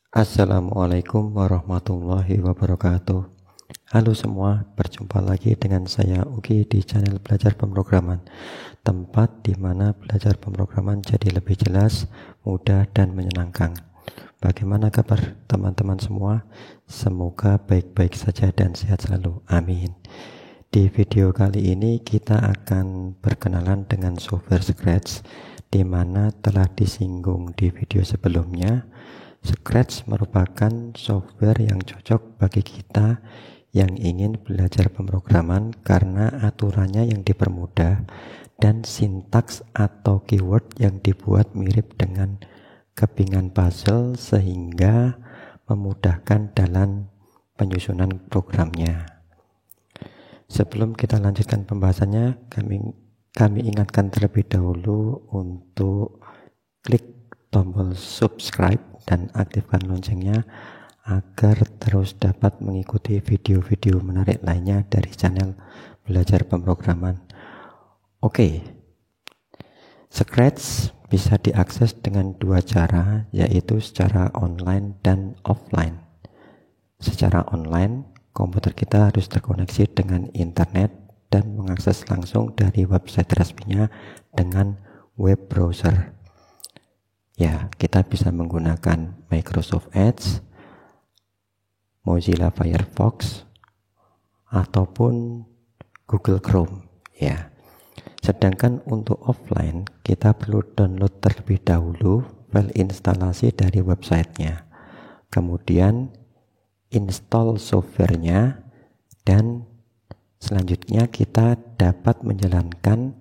Assalamualaikum warahmatullahi wabarakatuh. Halo semua, berjumpa lagi dengan saya Ugi di channel Belajar Pemrograman, tempat di mana belajar pemrograman jadi lebih jelas, mudah, dan menyenangkan. Bagaimana kabar teman-teman semua? Semoga baik-baik saja dan sehat selalu. Amin. Di video kali ini kita akan berkenalan dengan software Scratch, di mana telah disinggung di video sebelumnya. Scratch merupakan software yang cocok bagi kita yang ingin belajar pemrograman karena aturannya yang dipermudah dan sintaks atau keyword yang dibuat mirip dengan kepingan puzzle sehingga memudahkan dalam penyusunan programnya. Sebelum kita lanjutkan pembahasannya, kami ingatkan terlebih dahulu untuk klik tombol subscribe dan aktifkan loncengnya agar terus dapat mengikuti video-video menarik lainnya dari channel Belajar Pemrograman. Oke, Scratch bisa diakses dengan dua cara, yaitu secara online dan offline. Secara online, komputer kita harus terkoneksi dengan internet dan mengakses langsung dari website resminya dengan web browser. Ya, kita bisa menggunakan Microsoft Edge, Mozilla Firefox, ataupun Google Chrome. Ya. Sedangkan untuk offline, kita perlu download terlebih dahulu file instalasi dari websitenya. Kemudian install softwarenya, dan selanjutnya kita dapat menjalankan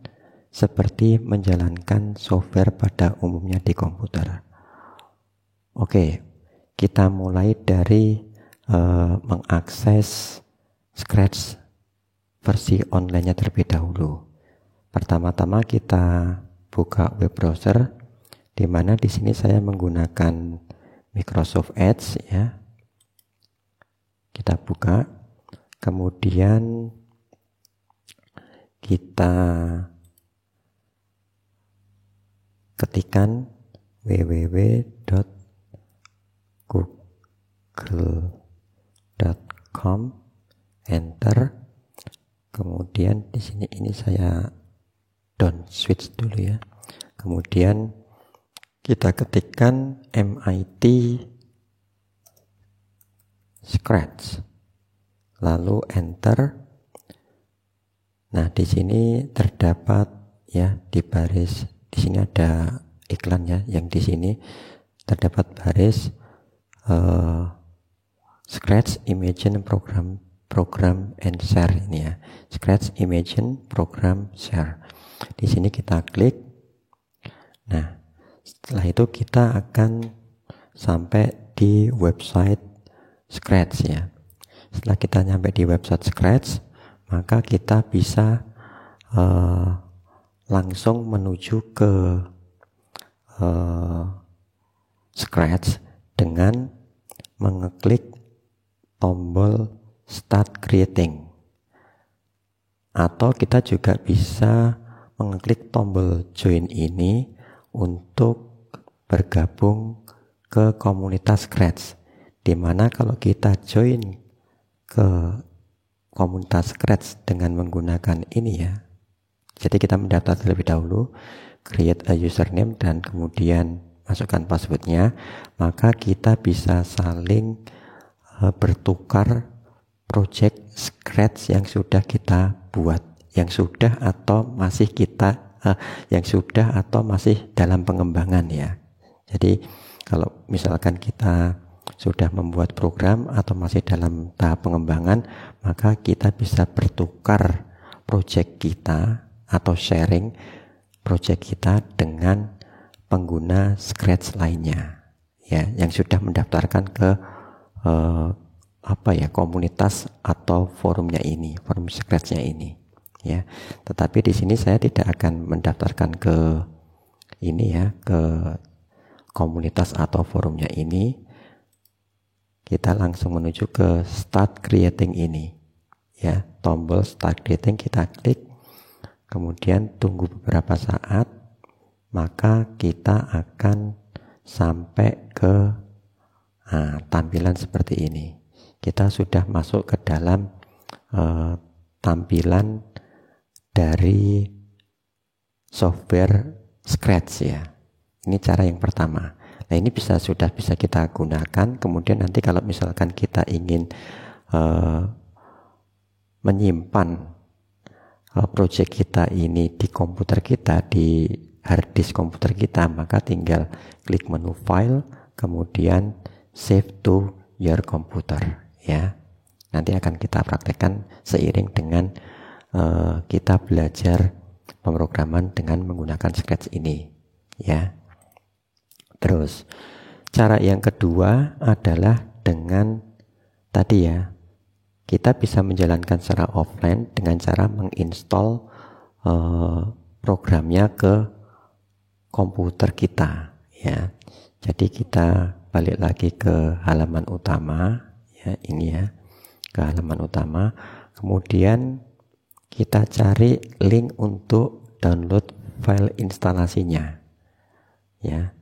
seperti menjalankan software pada umumnya di komputer. Oke, kita mulai dari mengakses Scratch versi online-nya terlebih dahulu. Pertama-tama kita buka web browser, di mana di sini saya menggunakan Microsoft Edge ya. Kita buka, kemudian kita ketikkan www.google.com, enter. Kemudian di sini ini saya down switch dulu ya. Kemudian kita ketikkan MIT Scratch, lalu enter. Nah, di sini terdapat ya di baris, di sini ada iklan ya, yang di sini terdapat baris Scratch Imagine Program and Share ini ya. Scratch Imagine Program Share. Di sini kita klik. Nah, setelah itu kita akan sampai di website Scratch ya. Setelah kita nyampe di website Scratch, maka kita bisa langsung menuju ke Scratch dengan mengeklik tombol Start Creating, atau kita juga bisa mengeklik tombol Join ini untuk bergabung ke komunitas Scratch, dimana kalau kita join ke komunitas Scratch dengan menggunakan ini ya, jadi kita mendaftar terlebih dahulu, create a username, dan kemudian masukkan passwordnya, maka kita bisa saling bertukar project Scratch yang sudah kita buat, yang sudah atau masih dalam pengembangan ya. Jadi kalau misalkan kita sudah membuat program atau masih dalam tahap pengembangan, maka kita bisa bertukar project kita atau sharing project kita dengan pengguna Scratch lainnya ya, yang sudah mendaftarkan ke komunitas atau forumnya ini, forum Scratch-nya ini ya. Tetapi di sini saya tidak akan mendaftarkan ke ini ya, ke komunitas atau forumnya ini. Kita langsung menuju ke Start Creating ini ya, tombol Start Creating kita klik, kemudian tunggu beberapa saat, maka kita akan sampai ke Nah, tampilan seperti ini. Kita sudah masuk ke dalam tampilan dari software Scratch ya. Ini cara yang pertama. Nah, ini sudah bisa kita gunakan. Kemudian nanti kalau misalkan kita ingin menyimpan project kita ini di komputer kita, di hard disk komputer kita, maka tinggal klik menu file, kemudian save to your computer ya. Nanti akan kita praktekkan seiring dengan kita belajar pemrograman dengan menggunakan Scratch ini ya. Terus cara yang kedua adalah dengan tadi ya, kita bisa menjalankan secara offline dengan cara menginstall programnya ke komputer kita ya. Jadi kita balik lagi ke halaman utama ya, ini ya, ke halaman utama. Kemudian kita cari link untuk download file instalasinya ya.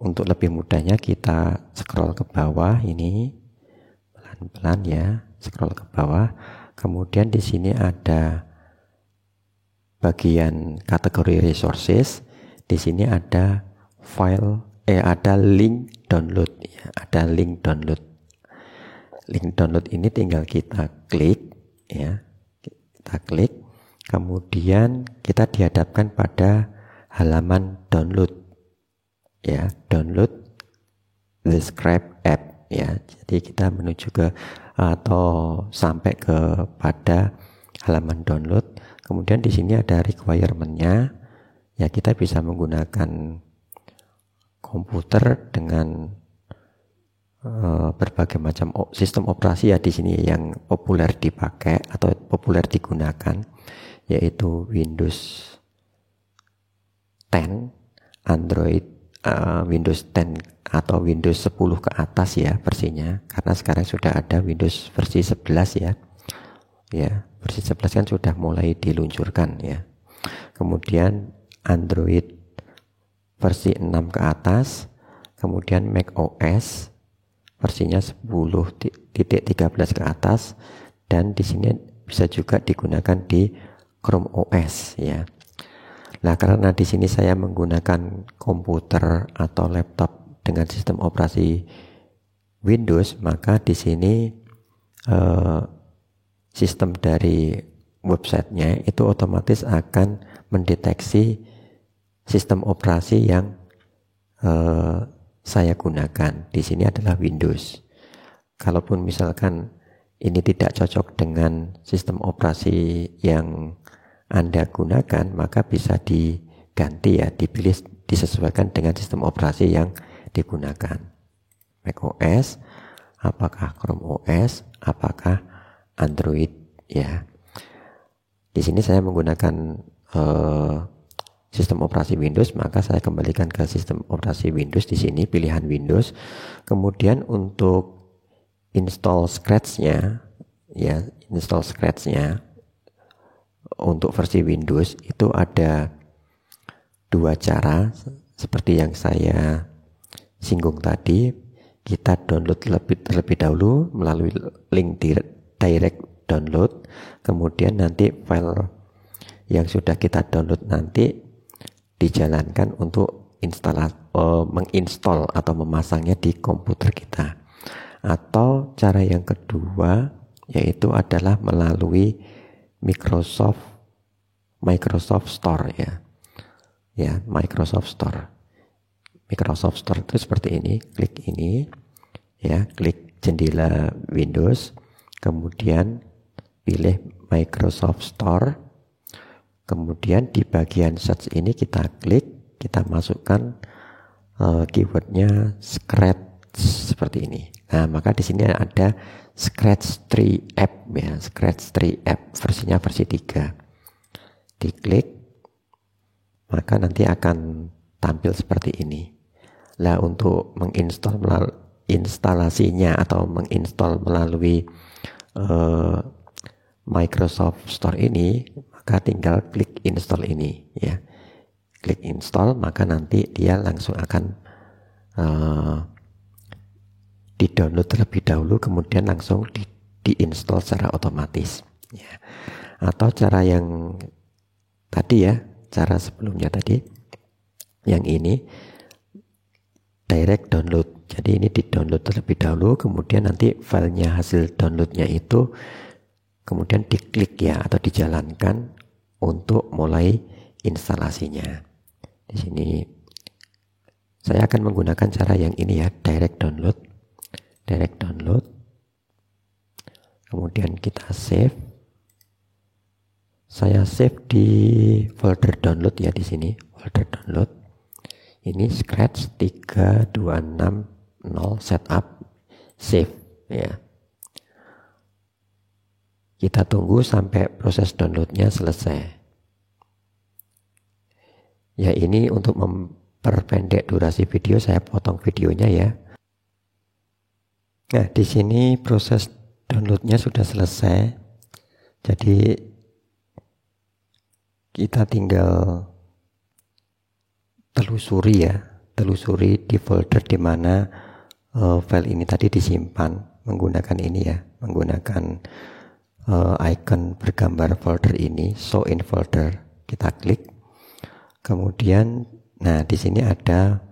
Untuk lebih mudahnya kita scroll ke bawah ini, pelan-pelan ya, scroll ke bawah. Kemudian di sini ada bagian kategori resources. Di sini ada ada link download ya, ada link download. Link download ini tinggal kita klik ya. Kita klik, kemudian kita dihadapkan pada halaman download ya, download the Scratch app ya. Jadi kita menuju ke atau sampai kepada halaman download. Kemudian di sini ada requirement-nya ya, kita bisa menggunakan komputer dengan berbagai macam sistem operasi ya di sini yang populer dipakai atau populer digunakan, yaitu Windows 10, Android, Windows 10 atau Windows 10 ke atas ya versinya, karena sekarang sudah ada Windows versi 11 ya. Ya, versi 11 kan sudah mulai diluncurkan ya. Kemudian Android versi 6 ke atas, kemudian Mac OS versinya 10.13 ke atas, dan di sini bisa juga digunakan di Chrome OS ya. Nah, karena di sini saya menggunakan komputer atau laptop dengan sistem operasi Windows, maka di sini sistem dari websitenya itu otomatis akan mendeteksi sistem operasi yang saya gunakan. Di sini adalah Windows. Kalaupun misalkan ini tidak cocok dengan sistem operasi yang Anda gunakan, maka bisa diganti ya, dipilih disesuaikan dengan sistem operasi yang digunakan. Mac OS, apakah Chrome OS, apakah Android ya. Di sini saya menggunakan sistem operasi Windows, maka saya kembalikan ke sistem operasi Windows. Di sini pilihan Windows. Kemudian untuk install Scratch-nya ya, install Scratch-nya untuk versi Windows itu ada dua cara seperti yang saya singgung tadi. Kita download terlebih dahulu melalui link direct download, kemudian nanti file yang sudah kita download nanti dijalankan untuk menginstall atau memasangnya di komputer kita. Atau cara yang kedua yaitu adalah melalui Microsoft Store ya. Ya, Microsoft Store. Microsoft Store itu seperti ini, klik ini ya, klik jendela Windows, kemudian pilih Microsoft Store. Kemudian di bagian search ini kita klik, kita masukkan keywordnya Scratch seperti ini. Nah, maka di sini ada Scratch 3 app ya, Scratch 3 app versinya versi 3. Diklik, maka nanti akan tampil seperti ini. Lah, untuk menginstall instalasinya atau menginstall melalui Microsoft Store ini, maka tinggal klik install ini ya. Klik install, maka nanti dia langsung akan di-download terlebih dahulu, kemudian langsung di-install secara otomatis. Ya. Atau cara yang tadi ya, cara sebelumnya tadi, yang ini direct download. Jadi ini di-download terlebih dahulu, kemudian nanti filenya, hasil downloadnya itu kemudian diklik ya, atau dijalankan untuk mulai instalasinya. Di sini saya akan menggunakan cara yang ini ya, direct download. Direct download. Kemudian kita save. Saya save di folder download ya, di sini folder download. Ini Scratch 3260 setup save ya. Kita tunggu sampai proses downloadnya selesai. Ya, ini untuk memperpendek durasi video, saya potong videonya ya. Nah, di sini proses downloadnya sudah selesai. Jadi kita tinggal telusuri ya, telusuri di folder di mana file ini tadi disimpan menggunakan ini ya, menggunakan icon bergambar folder ini, show in folder. Kita klik. Kemudian, nah di sini ada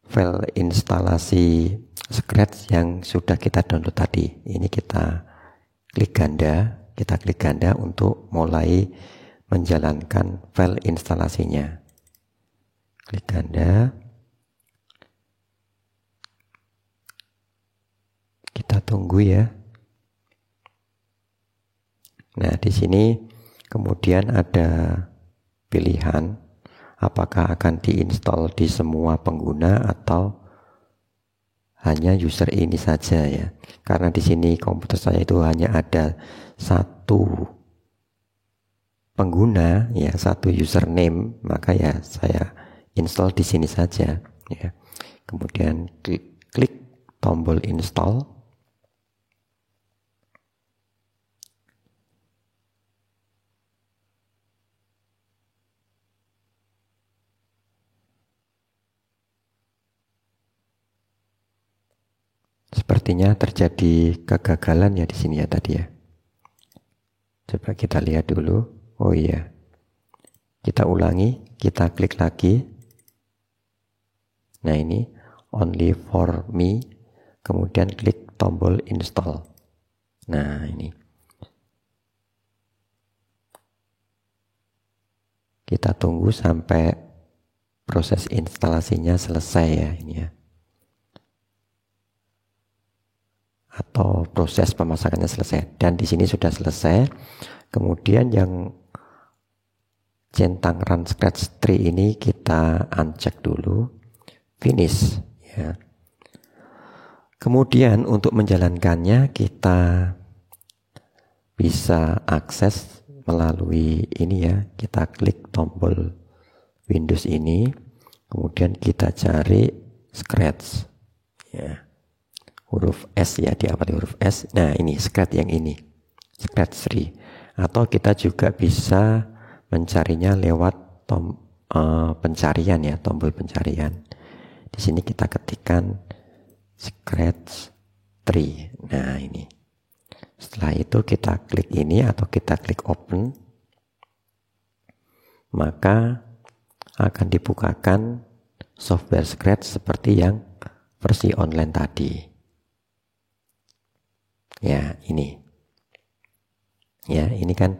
file instalasi Scratch yang sudah kita download tadi. Ini kita klik ganda untuk mulai menjalankan file instalasinya. Klik ganda. Kita tunggu ya. Nah, di sini kemudian ada pilihan apakah akan diinstal di semua pengguna atau hanya user ini saja ya. Karena di sini komputer saya itu hanya ada satu pengguna ya, satu username, maka ya saya install di sini saja ya. Kemudian klik tombol install. Sepertinya terjadi kegagalan ya di sini ya tadi ya. Coba kita lihat dulu. Oh iya. Kita ulangi, kita klik lagi. Nah, ini only for me. Kemudian klik tombol install. Nah, ini. Kita tunggu sampai proses instalasinya selesai ya ini ya. Atau proses pemasangannya selesai, dan di sini sudah selesai. Kemudian yang centang run Scratch 3 ini kita uncheck dulu, finish ya. Kemudian untuk menjalankannya kita bisa akses melalui ini ya, kita klik tombol Windows ini, kemudian kita cari Scratch ya. Huruf S ya, diawali huruf S. Nah, ini Scratch yang ini, Scratch 3. Atau kita juga bisa mencarinya lewat pencarian ya, tombol pencarian. Di sini kita ketikkan Scratch 3. Nah, ini. Setelah itu kita klik ini atau kita klik open. Maka akan dibukakan software Scratch seperti yang versi online tadi. Ya, ini. Ya, ini kan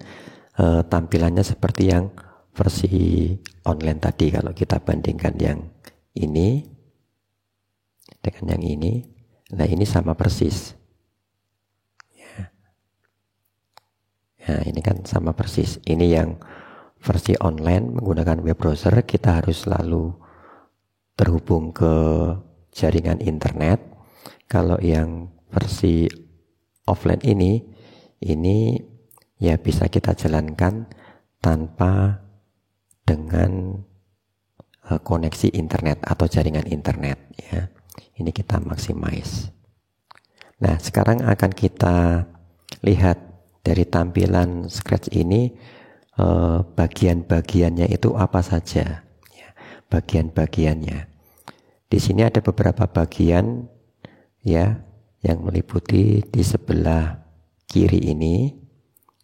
tampilannya seperti yang versi online tadi. Kalau kita bandingkan yang ini dengan yang ini, nah ini sama persis. Ya. Ya, ini kan sama persis. Ini yang versi online menggunakan web browser, kita harus selalu terhubung ke jaringan internet. Kalau yang versi offline ini ya bisa kita jalankan tanpa dengan koneksi internet atau jaringan internet ya. Ini kita maximize. Nah, sekarang akan kita lihat dari tampilan Scratch ini bagian-bagiannya itu apa saja ya, bagian-bagiannya. Di sini ada beberapa bagian ya. yang meliputi di sebelah kiri ini,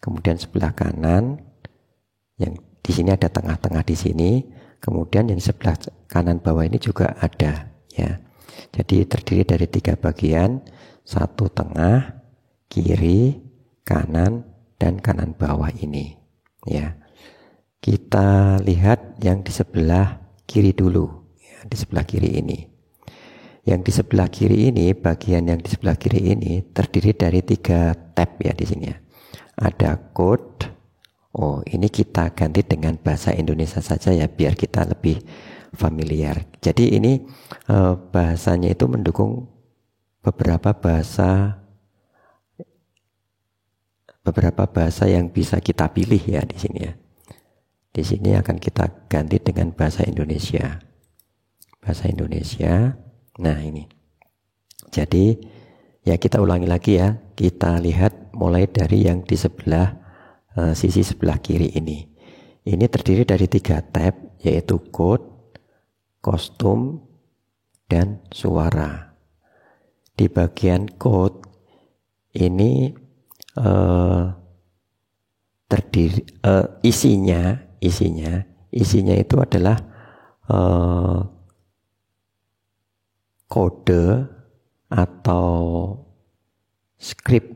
kemudian sebelah kanan, yang di sini ada tengah-tengah di sini, kemudian yang sebelah kanan bawah ini juga ada, ya. Jadi terdiri dari 3 bagian, satu tengah, kiri, kanan, dan kanan bawah ini, ya. Kita lihat yang di sebelah kiri dulu, ya, di sebelah kiri ini. Yang di sebelah kiri ini, bagian yang di sebelah kiri ini terdiri dari 3 tab ya di sini ya. Ada code. Oh, ini kita ganti dengan bahasa Indonesia saja ya, biar kita lebih familiar. Jadi ini bahasanya itu mendukung beberapa bahasa yang bisa kita pilih ya di sini ya. Di sini akan kita ganti dengan bahasa Indonesia. Bahasa Indonesia. Nah, ini. Jadi ya kita ulangi lagi ya. Kita lihat mulai dari yang di sebelah sisi sebelah kiri ini. Ini terdiri dari 3 tab, yaitu code, kostum, dan suara. Di bagian code ini terdiri isinya itu adalah kode atau skrip,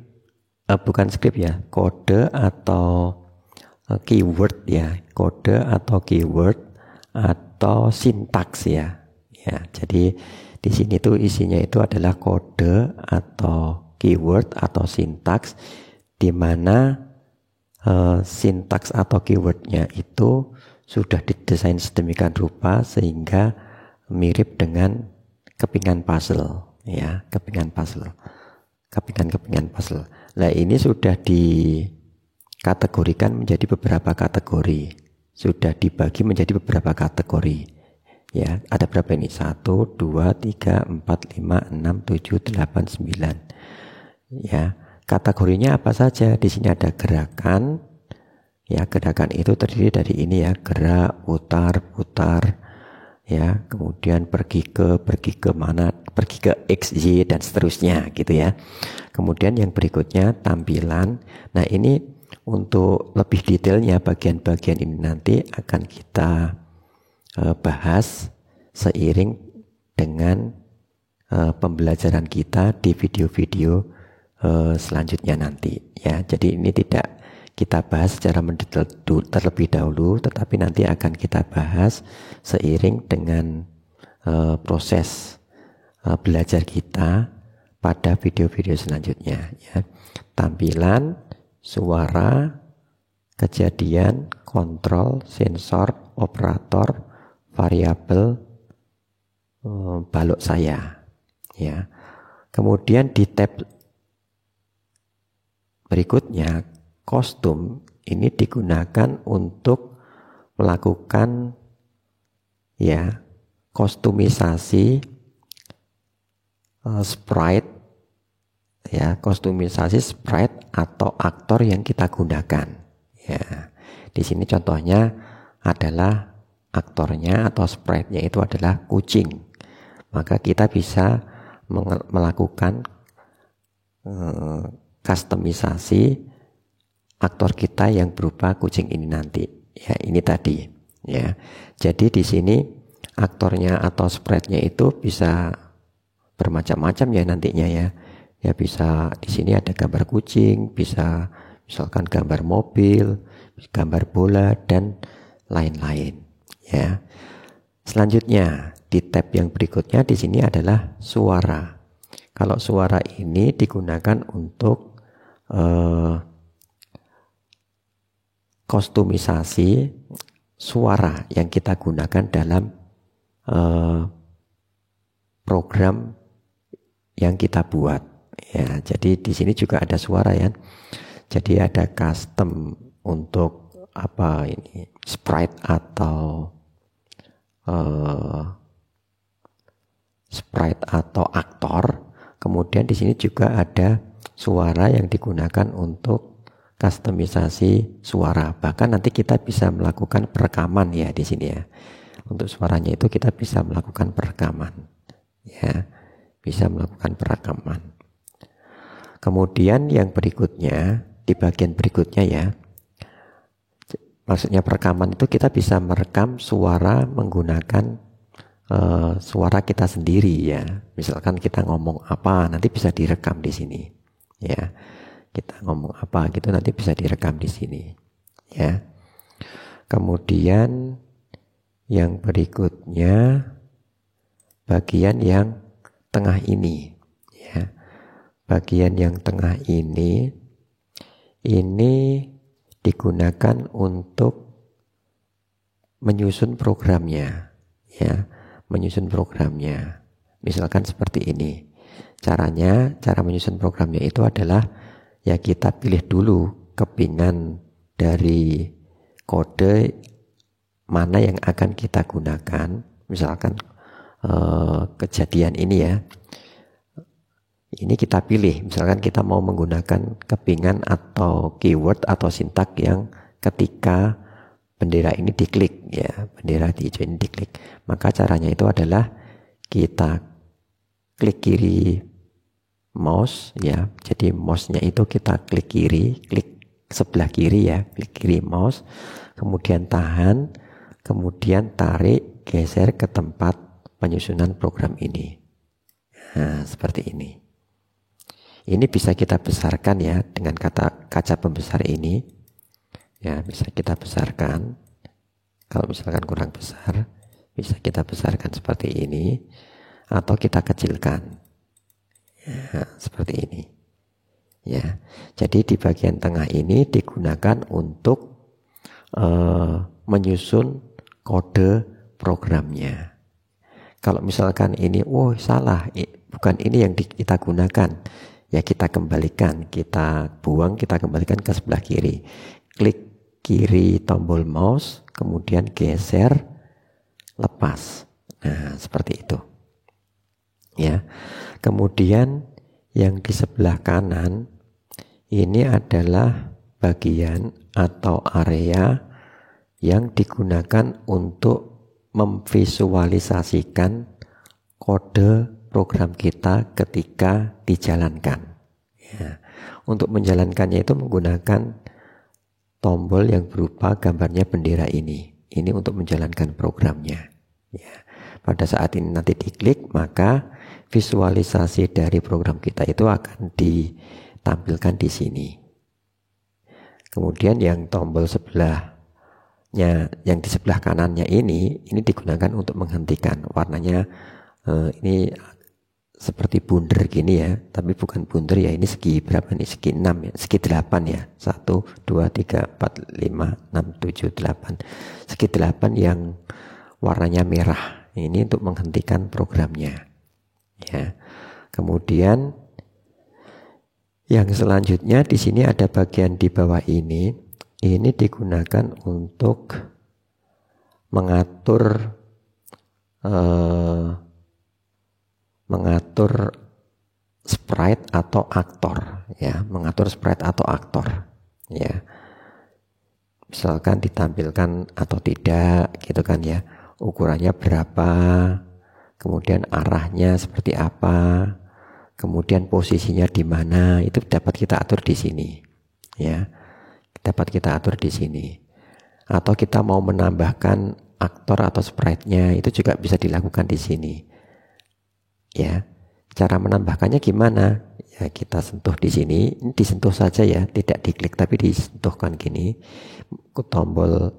bukan skrip ya, kode atau keyword ya, kode atau keyword atau sintaks ya. Ya, jadi di sini tuh isinya itu adalah kode atau keyword atau sintaks, di mana sintaks atau keywordnya itu sudah didesain sedemikian rupa sehingga mirip dengan kepingan puzzle ya, kepingan puzzle. Nah, ini sudah dikategorikan menjadi beberapa kategori. Sudah dibagi menjadi beberapa kategori. Ya, ada berapa ini? 1 2 3 4 5 6 7 8 9. Ya, kategorinya apa saja? Di sini ada gerakan. Ya, gerakan itu terdiri dari ini ya, gerak, putar, ya, kemudian pergi ke mana, pergi ke X, Y, dan seterusnya gitu ya. Kemudian yang berikutnya tampilan. Nah, ini untuk lebih detailnya bagian-bagian ini nanti akan kita bahas seiring dengan pembelajaran kita di video-video selanjutnya nanti ya. Jadi ini tidak kita bahas secara mendetail terlebih dahulu, tetapi nanti akan kita bahas seiring dengan proses belajar kita pada video-video selanjutnya ya. Tampilan, suara, kejadian, kontrol, sensor, operator, variabel, balok saya ya. Kemudian di tab berikutnya, kostum, ini digunakan untuk melakukan ya kostumisasi sprite ya, kostumisasi sprite atau aktor yang kita gunakan ya. Di sini contohnya adalah aktornya atau sprite-nya itu adalah kucing. Maka kita bisa melakukan kustomisasi aktor kita yang berupa kucing ini nanti ya, ini tadi ya. Jadi di sini aktornya atau sprite-nya itu bisa bermacam-macam ya nantinya ya. Ya bisa di sini ada gambar kucing, bisa misalkan gambar mobil, gambar bola, dan lain-lain ya. Selanjutnya di tab yang berikutnya di sini adalah suara. Kalau suara ini digunakan untuk kostumisasi suara yang kita gunakan dalam program yang kita buat ya. Jadi di sini juga ada suara ya. Jadi ada custom untuk apa ini, sprite atau aktor. Kemudian di sini juga ada suara yang digunakan untuk kustomisasi suara. Bahkan nanti kita bisa melakukan perekaman ya di sini ya. Untuk suaranya itu kita bisa melakukan perekaman ya, bisa melakukan perekaman. Kemudian yang berikutnya, di bagian berikutnya ya, maksudnya perekaman itu kita bisa merekam suara menggunakan suara kita sendiri ya. Misalkan kita ngomong apa, nanti bisa direkam di sini ya. Kita ngomong apa gitu nanti bisa direkam di sini ya. Kemudian yang berikutnya bagian yang tengah ini ya. Bagian yang tengah ini digunakan untuk menyusun programnya ya, menyusun programnya. Misalkan seperti ini. Cara menyusun programnya itu adalah ya kita pilih dulu kepingan dari kode mana yang akan kita gunakan. Misalkan kejadian ini ya. Ini kita pilih, misalkan kita mau menggunakan kepingan atau keyword atau sintak yang ketika bendera ini diklik ya, bendera hijau ini diklik. Maka caranya itu adalah kita klik kiri mouse ya. Jadi mouse-nya itu kita klik kiri, klik sebelah kiri ya, klik kiri mouse, kemudian tahan, kemudian tarik, geser ke tempat penyusunan program ini. Nah, seperti ini. Ini bisa kita besarkan ya dengan kaca pembesar ini. Ya, bisa kita besarkan. Kalau misalkan kurang besar, bisa kita besarkan seperti ini atau kita kecilkan. Ya, seperti ini. Ya. Jadi di bagian tengah ini digunakan untuk menyusun kode programnya. Kalau misalkan ini, salah, bukan ini yang kita gunakan. Ya kita kembalikan, kita buang, kita kembalikan ke sebelah kiri. Klik kiri tombol mouse, kemudian geser, lepas. Nah, seperti itu. Ya. Kemudian yang di sebelah kanan ini adalah bagian atau area yang digunakan untuk memvisualisasikan kode program kita ketika dijalankan ya. Untuk menjalankannya itu menggunakan tombol yang berupa gambarnya bendera ini untuk menjalankan programnya ya. Pada saat ini nanti diklik, maka visualisasi dari program kita itu akan ditampilkan di sini. Kemudian yang tombol sebelahnya, yang di sebelah kanannya ini digunakan untuk menghentikan. Warnanya ini seperti bundar gini ya, tapi bukan bundar ya, ini segi berapa nih, segi 6 ya, segi 8 ya, 1, 2, 3, 4, 5, 6, 7, 8, segi 8 yang warnanya merah, ini untuk menghentikan programnya ya. Kemudian yang selanjutnya di sini ada bagian di bawah ini digunakan untuk mengatur sprite atau aktor ya, mengatur sprite atau aktor ya. Misalkan ditampilkan atau tidak gitu kan ya, ukurannya berapa, kemudian arahnya seperti apa, kemudian posisinya di mana, itu dapat kita atur di sini ya, dapat kita atur di sini. Atau kita mau menambahkan aktor atau sprite-nya, itu juga bisa dilakukan di sini ya. Cara menambahkannya gimana? Ya kita sentuh di sini, ini disentuh saja ya, tidak diklik tapi disentuhkan gini. Tombol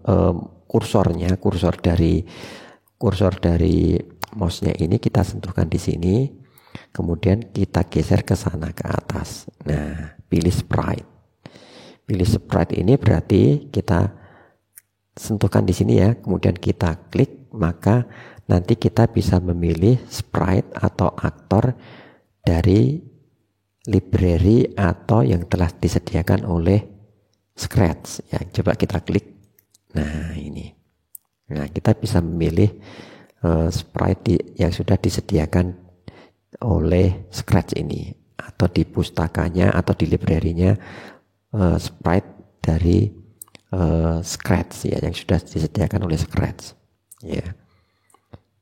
kursor dari mouse-nya ini kita sentuhkan di sini. Kemudian kita geser ke sana ke atas. Nah, pilih sprite. Pilih sprite ini berarti kita sentuhkan di sini ya, kemudian kita klik, maka nanti kita bisa memilih sprite atau aktor dari library atau yang telah disediakan oleh Scratch ya. Coba kita klik. Nah, ini. Nah, kita bisa memilih sprite yang sudah disediakan oleh Scratch ini, atau di pustakanya atau di library-nya sprite dari Scratch ya, yang sudah disediakan oleh Scratch ya.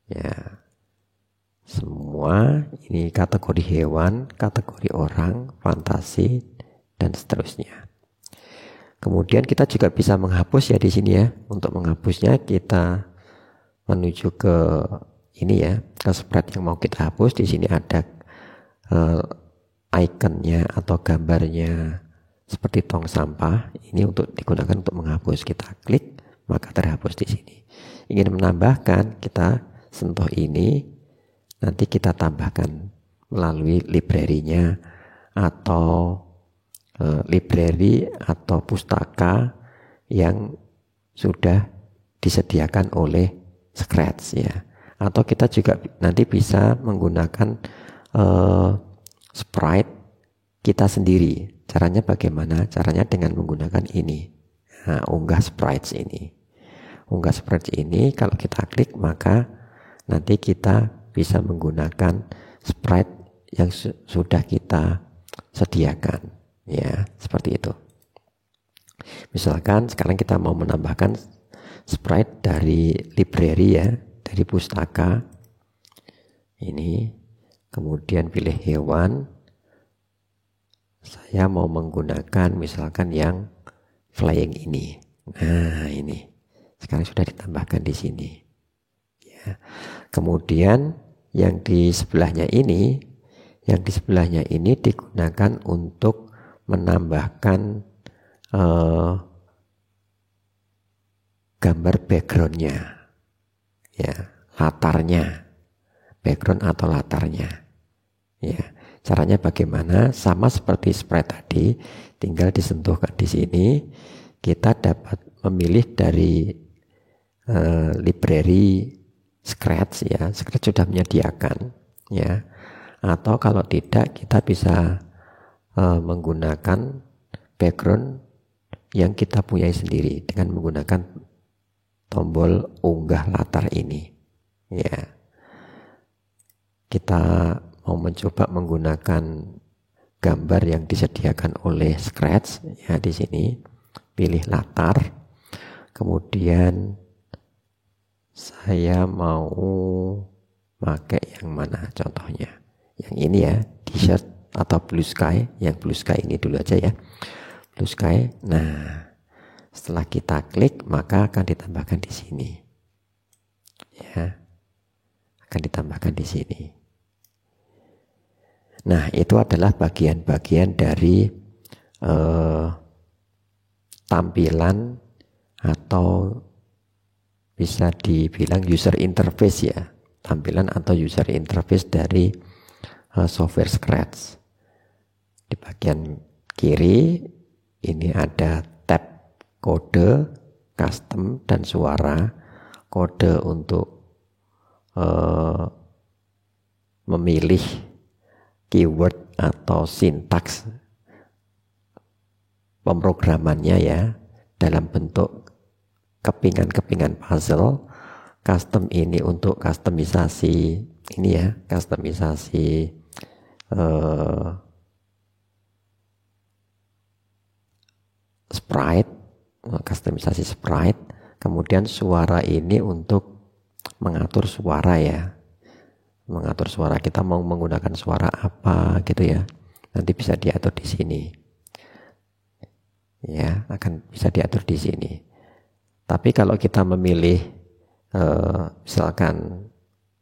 Ya. Semua ini kategori hewan, kategori orang, fantasi, dan seterusnya. Kemudian kita juga bisa menghapus ya di sini ya. Untuk menghapusnya kita menuju ke ini ya, ke spread yang mau kita hapus. Di sini ada ikonnya atau gambarnya seperti tong sampah. Ini untuk digunakan untuk menghapus. Kita klik maka terhapus di sini. Ingin menambahkan, kita sentuh ini, nanti kita tambahkan melalui library-nya atau library atau pustaka yang sudah disediakan oleh Scratch ya. Atau kita juga nanti bisa menggunakan sprite kita sendiri. Caranya bagaimana? Caranya dengan menggunakan ini. Nah, unggah sprites ini. Unggah sprites ini kalau kita klik maka nanti kita bisa menggunakan sprite yang sudah kita sediakan. Ya, seperti itu. Misalkan sekarang kita mau menambahkan sprite dari library ya, dari pustaka. Ini, kemudian pilih hewan. Saya mau menggunakan misalkan yang flying ini. Nah, ini. Sekarang sudah ditambahkan di sini. Ya. Kemudian yang di sebelahnya ini digunakan untuk menambahkan gambar backgroundnya, ya, latarnya, background atau latarnya, ya. Caranya bagaimana? Sama seperti sprite tadi, tinggal disentuhkan di sini. Kita dapat memilih dari library Scratch ya, Scratch sudah menyediakan, ya. Atau kalau tidak, kita bisa menggunakan background yang kita punya sendiri dengan menggunakan tombol unggah latar ini. Ya, kita mau mencoba menggunakan gambar yang disediakan oleh Scratch. Ya, di sini pilih latar. Kemudian saya mau pakai yang mana contohnya? Yang ini ya, t-shirt atau blue sky. Yang blue sky ini dulu aja ya. Blue sky. Nah, setelah kita klik maka akan ditambahkan di sini. Ya. Akan ditambahkan di sini. Nah, itu adalah bagian-bagian dari tampilan atau bisa dibilang user interface ya. Tampilan atau user interface dari software Scratch. Di bagian kiri ini ada tab kode, custom, dan suara. Kode untuk memilih keyword atau sintaks pemrogramannya ya, dalam bentuk kepingan-kepingan puzzle. Custom ini untuk kustomisasi ini ya, kustomisasi sprite, kustomisasi sprite. Kemudian suara ini untuk mengatur suara ya, mengatur suara. Kita mau menggunakan suara apa gitu ya, nanti bisa diatur di sini ya, akan bisa diatur di sini. Tapi kalau kita memilih misalkan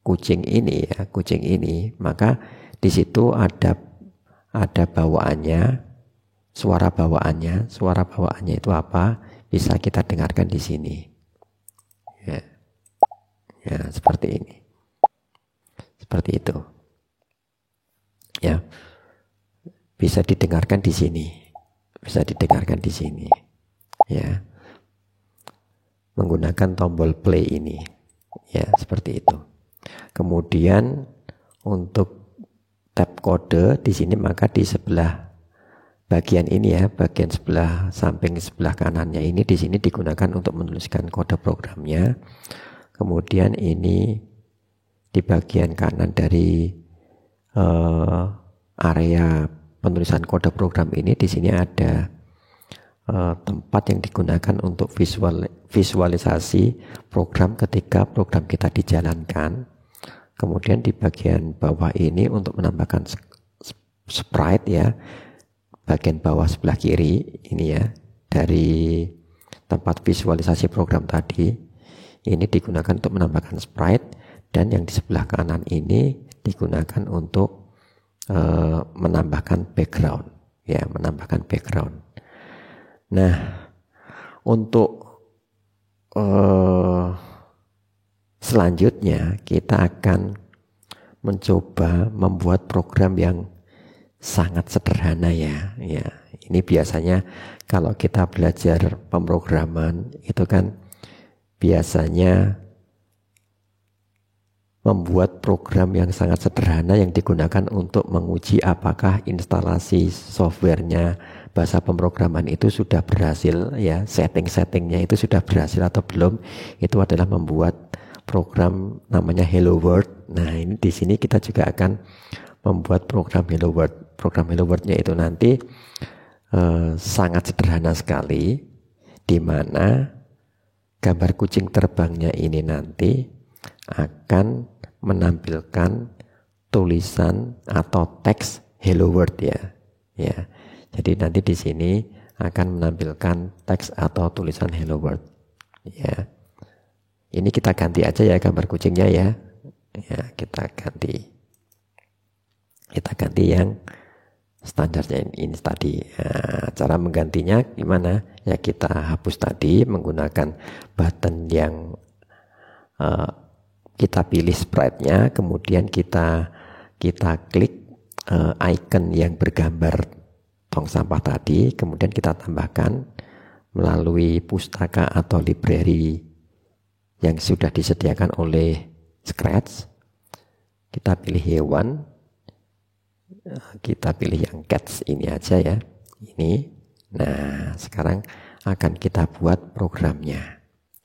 kucing ini ya, kucing ini, maka di situ ada bawaannya, suara bawaannya. Suara bawaannya itu apa? Bisa kita dengarkan di sini. Ya, ya seperti ini, seperti itu. Ya, bisa didengarkan di sini, bisa didengarkan di sini. Ya, menggunakan tombol play ini. Ya, seperti itu. Kemudian untuk tab kode di sini, maka di sebelah bagian ini ya, bagian sebelah samping sebelah kanannya ini, di sini digunakan untuk menuliskan kode programnya. Kemudian ini di bagian kanan dari area penulisan kode program ini, di sini ada tempat yang digunakan untuk visualisasi program ketika program kita dijalankan. Kemudian di bagian bawah ini untuk menambahkan sprite ya, bagian bawah sebelah kiri ini ya, dari tempat visualisasi program tadi, ini digunakan untuk menambahkan sprite, dan yang di sebelah kanan ini digunakan untuk menambahkan background ya, menambahkan background. Nah, untuk selanjutnya kita akan mencoba membuat program yang sangat sederhana ya. Ya, ini biasanya kalau kita belajar pemrograman itu kan biasanya membuat program yang sangat sederhana yang digunakan untuk menguji apakah instalasi softwarenya bahasa pemrograman itu sudah berhasil ya, setting-settingnya itu sudah berhasil atau belum. Itu adalah membuat program namanya Hello World. Nah, ini di sini kita juga akan membuat program Hello World. Program Hello World-nya itu nanti sangat sederhana sekali, di mana gambar kucing terbangnya ini nanti akan menampilkan tulisan atau teks Hello World ya. Ya. Jadi nanti di sini akan menampilkan teks atau tulisan Hello World. Ya. Ini kita ganti aja ya gambar kucingnya ya. Ya, kita ganti. Kita ganti yang standarnya ini tadi. Nah, cara menggantinya gimana? Ya kita hapus tadi menggunakan button yang kita pilih sprite-nya, kemudian kita klik icon yang bergambar tong sampah tadi, kemudian kita tambahkan melalui pustaka atau library yang sudah disediakan oleh Scratch. Kita pilih hewan, kita pilih yang cats ini aja ya, ini. Nah, sekarang akan kita buat programnya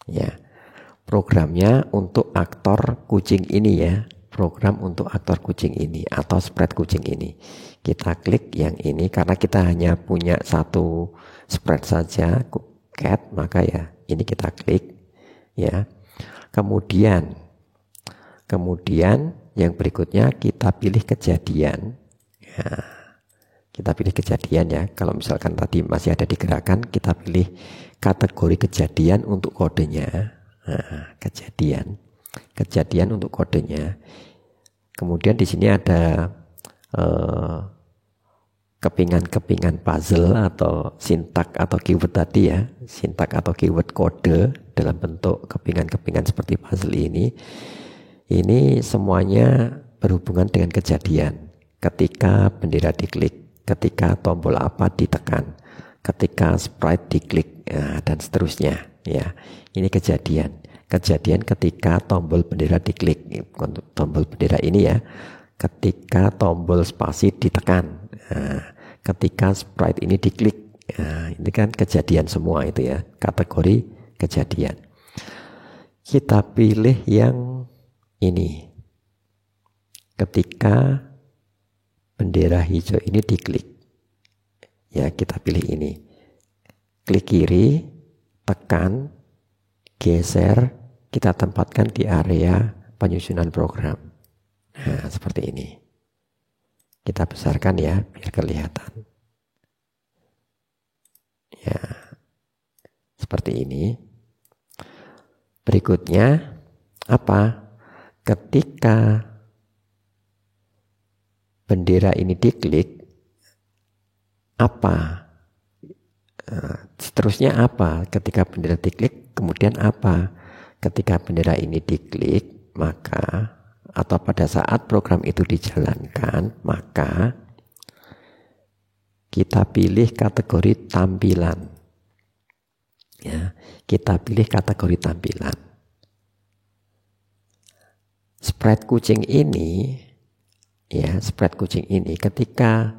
ya. Programnya untuk aktor kucing ini ya, program untuk aktor kucing ini atau sprite kucing ini. Kita klik yang ini karena kita hanya punya satu sprite saja, cat, maka ya ini kita klik ya. Kemudian yang berikutnya kita pilih kejadian ya. Kita pilih kejadian ya. Kalau misalkan tadi masih ada di gerakan, kita pilih kategori kejadian untuk kodenya. Nah, kejadian untuk kodenya. Kemudian di sini ada kepingan-kepingan puzzle atau sintak atau keyword tadi ya, sintak atau keyword kode dalam bentuk kepingan-kepingan seperti puzzle ini. Ini semuanya berhubungan dengan kejadian. Ketika bendera diklik, ketika tombol apa ditekan, ketika sprite diklik, dan seterusnya ya. Ini kejadian ketika tombol bendera diklik, tombol bendera ini ya, ketika tombol spasi ditekan, ketika sprite ini diklik, ini kan kejadian semua itu ya, kategori kejadian. Kita pilih yang ini, ketika bendera hijau ini diklik ya, kita pilih ini, klik kiri, tekan, geser, kita tempatkan di area penyusunan program. Nah, seperti ini. Kita besarkan ya, biar kelihatan. Ya, seperti ini. Berikutnya, apa? Ketika bendera ini diklik, apa? Seterusnya apa? Ketika bendera diklik, kemudian apa? Ketika bendera ini diklik, maka atau pada saat program itu dijalankan, maka kita pilih kategori tampilan. Ya, kita pilih kategori tampilan. Sprite kucing ini, ya, sprite kucing ini ketika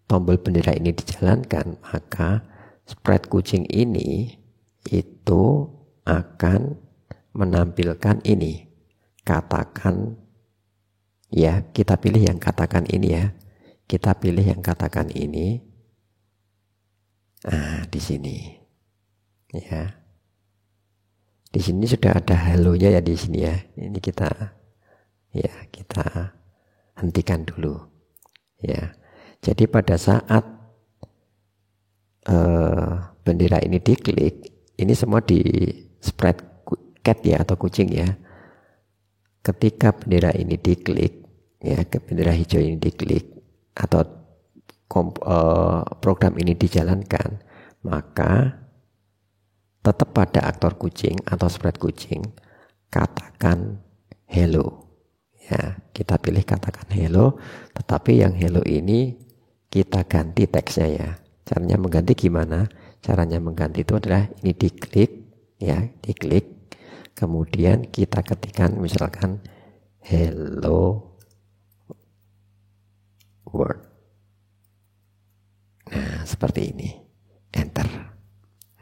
tombol bendera ini dijalankan, maka sprite kucing ini itu akan menampilkan ini, katakan ya, kita pilih yang katakan ini ya, kita pilih yang katakan ini. Nah, di sini ya, Di sini sudah ada halonya ya di sini ya. Ini kita hentikan dulu ya. Jadi pada saat bendera ini diklik, ini semua di spread cat ya atau kucing ya. Ketika bendera ini diklik ya, bendera hijau ini diklik atau program ini dijalankan, maka tetap pada aktor kucing atau spread kucing, katakan hello ya. Kita pilih katakan hello, tetapi yang hello ini kita ganti teksnya ya. Caranya mengganti gimana? Caranya mengganti itu adalah ini diklik ya, diklik, kemudian kita ketikkan misalkan hello world. Nah, seperti ini. Enter.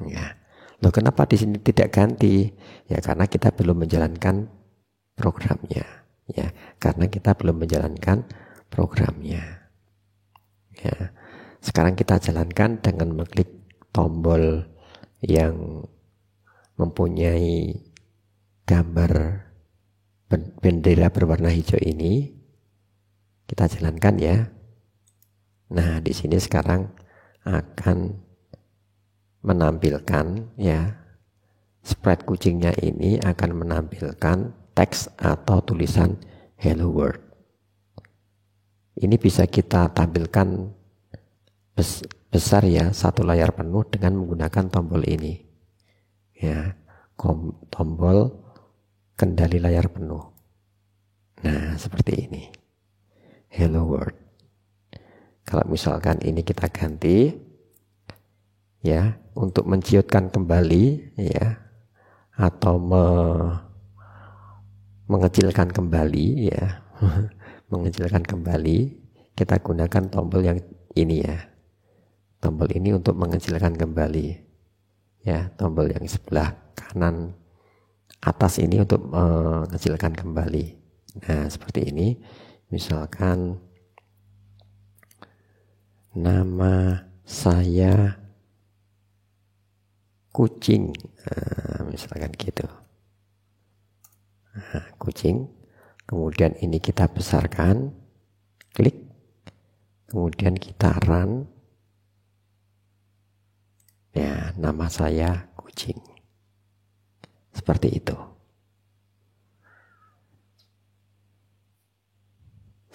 Ya. Loh, kenapa di sini tidak ganti? Ya, karena kita belum menjalankan programnya. Ya, karena kita belum menjalankan programnya. Ya. Sekarang kita jalankan dengan mengklik tombol yang mempunyai gambar bendera berwarna hijau ini. Kita jalankan ya. Nah, di sini sekarang akan menampilkan ya, spread kucingnya ini akan menampilkan teks atau tulisan hello world. Ini bisa kita tampilkan besar ya, satu layar penuh dengan menggunakan tombol ini ya, tombol kendali layar penuh. Nah, seperti ini hello world. Kalau misalkan ini kita ganti ya, untuk menciutkan kembali ya, atau mengecilkan kembali ya mengecilkan kembali, kita gunakan tombol yang ini ya. Tombol ini untuk mengecilkan kembali ya, tombol yang sebelah kanan atas ini untuk mengecilkan kembali. Nah, seperti ini. Misalkan nama saya kucing, misalkan gitu. Nah, kucing. Kemudian ini kita besarkan, klik, kemudian kita run. Ya, nama saya kucing. Seperti itu.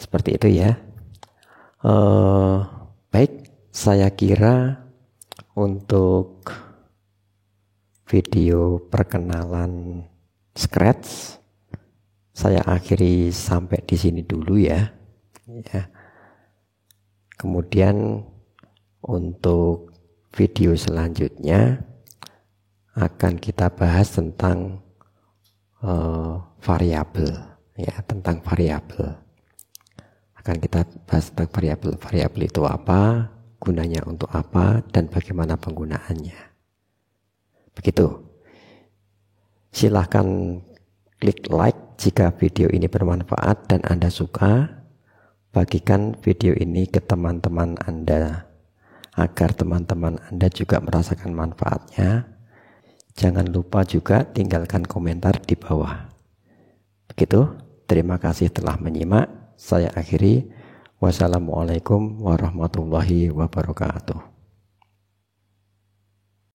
Seperti itu ya. Baik, saya kira untuk video perkenalan Scratch saya akhiri sampai di sini dulu ya. Kemudian untuk video selanjutnya akan kita bahas tentang variabel ya, tentang variabel. Akan kita bahas tentang variabel. Variabel itu apa, gunanya untuk apa, dan bagaimana penggunaannya. Begitu. Silahkan klik like jika video ini bermanfaat dan Anda suka. Bagikan video ini ke teman-teman Anda agar teman-teman Anda juga merasakan manfaatnya. Jangan lupa juga tinggalkan komentar di bawah. Begitu. Terima kasih telah menyimak. Saya akhiri. Wassalamualaikum warahmatullahi wabarakatuh.